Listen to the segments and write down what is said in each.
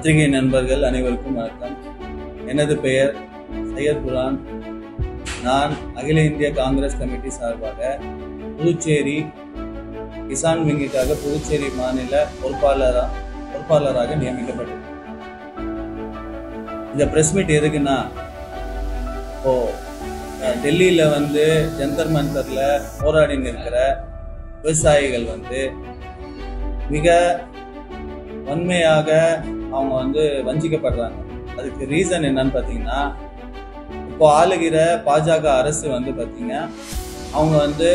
பத்திரிகை நண்பர்கள் அனைவருக்கும் வணக்கம். எனது பெயர் சையத் குரான். நான் அகில இந்திய காங்கிரஸ் கமிட்டி சார்பாக புதுச்சேரி கிசான் விங்கிற்காக புதுச்சேரி மாநில பொறுப்பாளராக நியமிக்கப்பட்டேன். இந்த பிரஸ் மீட் எதுக்குன்னா, இப்போ டெல்லியில் ஜந்தர் மந்தரில் போராடி நிற்கிற விவசாயிகள் மிக வன்மையாக அவங்க வஞ்சிக்கப்படுறாங்க. அதுக்கு ரீசன் என்னன்னு பார்த்தீங்கன்னா, இப்போ ஆளுகிற பாஜக அரசு பார்த்தீங்க, அவங்க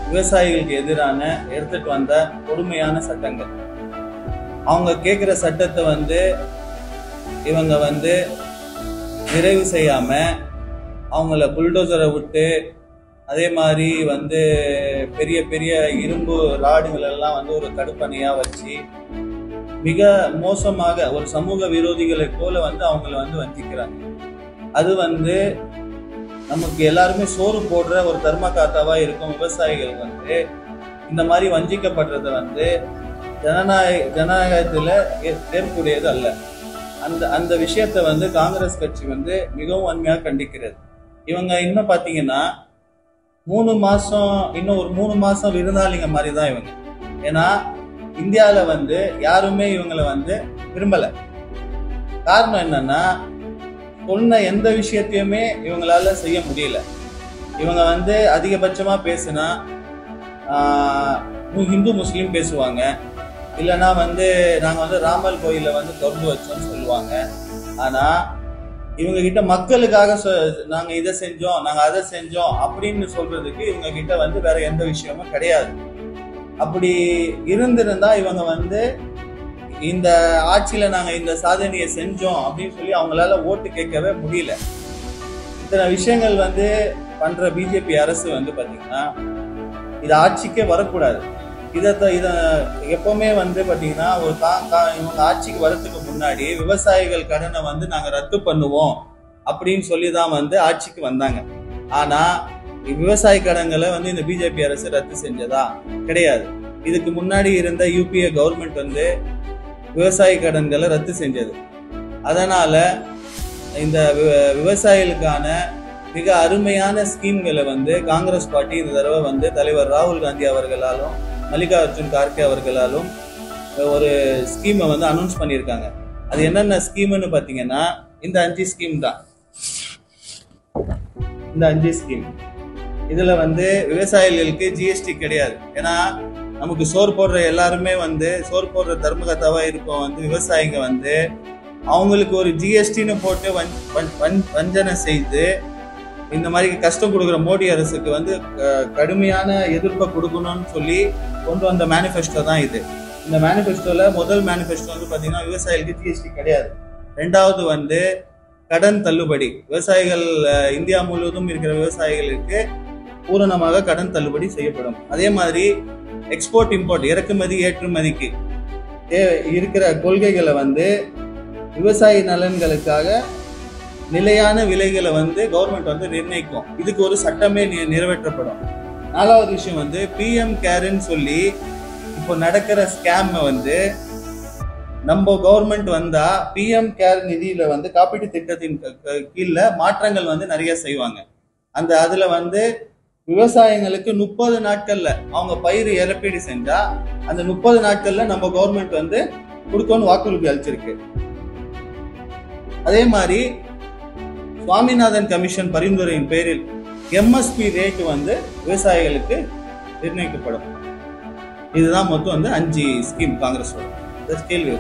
விவசாயிகளுக்கு எதிரான எடுத்துட்டு வந்த கொடுமையான சட்டங்கள், அவங்க கேட்குற சட்டத்தை இவங்க நிறைவு செய்யாம அவங்கள புல்டோசரை விட்டு, அதே மாதிரி பெரிய பெரிய இரும்பு ராடுகள் எல்லாம் ஒரு தடுப்பணையா வச்சு மிக மோசமாக ஒரு சமூக விரோதிகளை போல அவங்கள வஞ்சிக்கிறாங்க. அது நமக்கு எல்லாருமே சோறு போடுற ஒரு தர்ம காத்தாவா இருக்கும் விவசாயிகள் இந்த மாதிரி வஞ்சிக்கப்படுறது ஜனநாயகத்துல ஏற்புடையது அல்ல. அந்த விஷயத்தை காங்கிரஸ் கட்சி மிகவும் வன்மையாக கண்டிக்கிறது. இவங்க இன்னும் பாத்தீங்கன்னா 3 மாசம் இன்னும் ஒரு 3 மாசம் விருந்தாளிங்க மாதிரி தான் இவங்க. ஏன்னா இந்தியாவில் யாருமே இவங்களை விரும்பல. காரணம் என்னன்னா, சொன்ன எந்த விஷயத்தையுமே இவங்களால செய்ய முடியல. இவங்க அதிகபட்சமா பேசுனா ஹிந்து முஸ்லீம் பேசுவாங்க, இல்லைன்னா நாங்க ராமர் கோயில திறந்து வச்சோம்னு சொல்லுவாங்க. ஆனா இவங்க கிட்ட மக்களுக்காக நாங்க இதை செஞ்சோம், நாங்க அதை செஞ்சோம் அப்படின்னு சொல்றதுக்கு இவங்க கிட்ட வேற எந்த விஷயமும் கிடையாது. அப்படி இருந்திருந்தா இவங்க இந்த ஆட்சியில நாங்க இந்த சாதனையை செஞ்சோம் அப்படின்னு சொல்லி அவங்களால ஓட்டு கேட்கவே முடியல. இத்தனை விஷயங்கள் பண்ற பிஜேபி அரசு பாத்தீங்கன்னா இது ஆட்சிக்கே வரக்கூடாது. இதை எப்பவுமே பாத்தீங்கன்னா இவங்க ஆட்சிக்கு வரதுக்கு முன்னாடி விவசாயிகள் கடனை நாங்க ரத்து பண்ணுவோம் அப்படின்னு சொல்லிதான் ஆட்சிக்கு வந்தாங்க. ஆனா விவசாய கடன்களை இந்த பிஜேபி அரசு ரத்து செஞ்சதா கிடையாது. இதுக்கு முன்னாடி இருந்த யூபிஏ கவர்மெண்ட் விவசாய கடன்களை ரத்து செஞ்சது. அதனால இந்த விவசாயிகளுக்கான மிக அருமையான ஸ்கீம்களை காங்கிரஸ் பார்ட்டி இந்த தடவை தலைவர் ராகுல் காந்தி அவர்களாலும் மல்லிகார்ஜுன் கார்கே அவர்களாலும் ஒரு ஸ்கீமை அனௌன்ஸ் பண்ணியிருக்காங்க. அது என்னென்ன ஸ்கீம்னு பார்த்தீங்கன்னா, இந்த 5 ஸ்கீம் தான். இந்த 5 ஸ்கீம் இதுல விவசாயிகளுக்கு ஜிஎஸ்டி கிடையாது. ஏன்னா நமக்கு சோறு போடுற எல்லாருமே சோறு போடுற தர்மகத்தாவா இருக்கும் விவசாயிங்க அவங்களுக்கு ஒரு ஜிஎஸ்டின்னு போட்டு வஞ்சனை செய்து இந்த மாதிரி கஷ்டம் கொடுக்குற மோடி அரசுக்கு கடுமையான எதிர்ப்பை கொடுக்கணும்னு சொல்லி கொண்டு வந்த மேனிஃபெஸ்டோ தான் இது. இந்த மேனிஃபெஸ்டோல முதல் மேனிஃபெஸ்டோ பாத்தீங்கன்னா விவசாயிகளுக்கு ஜிஎஸ்டி கிடையாது. 2வது கடன் தள்ளுபடி. விவசாயிகள் இந்தியா முழுவதும் இருக்கிற விவசாயிகளுக்கு பூரணமாக கடன் தள்ளுபடி செய்யப்படும். அதே மாதிரி எக்ஸ்போர்ட் இம்போர்ட் இறக்குமதி ஏற்றுமதிக்கு இருக்கிற கொள்கைகளை விவசாய நலன்களுக்காக நிலையான விலைகளை கவர்மெண்ட் நிர்ணயிக்கும். இதுக்கு ஒரு சட்டமே நிறைவேற்றப்படும். 4வது விஷயம் பிஎம் கேர்ன்னு சொல்லி இப்போ நடக்கிற ஸ்கேம் நம்ம கவர்மெண்ட் வந்தா பிஎம் கேர் நிதியில காப்பீட்டு திட்டத்தின் கீழே மாற்றங்கள் நிறைய செய்வாங்க. அதுல விவசாயிகளுக்கு 30 நாட்கள்ல அவங்க பயிர் இழப்பீடு செஞ்சா அந்த 30 நாட்கள்ல நம்ம கவர்மெண்ட் கொடுக்கணும்னு வாக்குறுதி அளிச்சிருக்கு. அதே மாதிரி சுவாமிநாதன் கமிஷன் பரிந்துரையின் பேரில் எம்எஸ்பி ரேட் விவசாயிகளுக்கு நிர்ணயிக்கப்படும். இதுதான் மொத்தம் 5 ஸ்கீம் காங்கிரஸோட. கேள்வி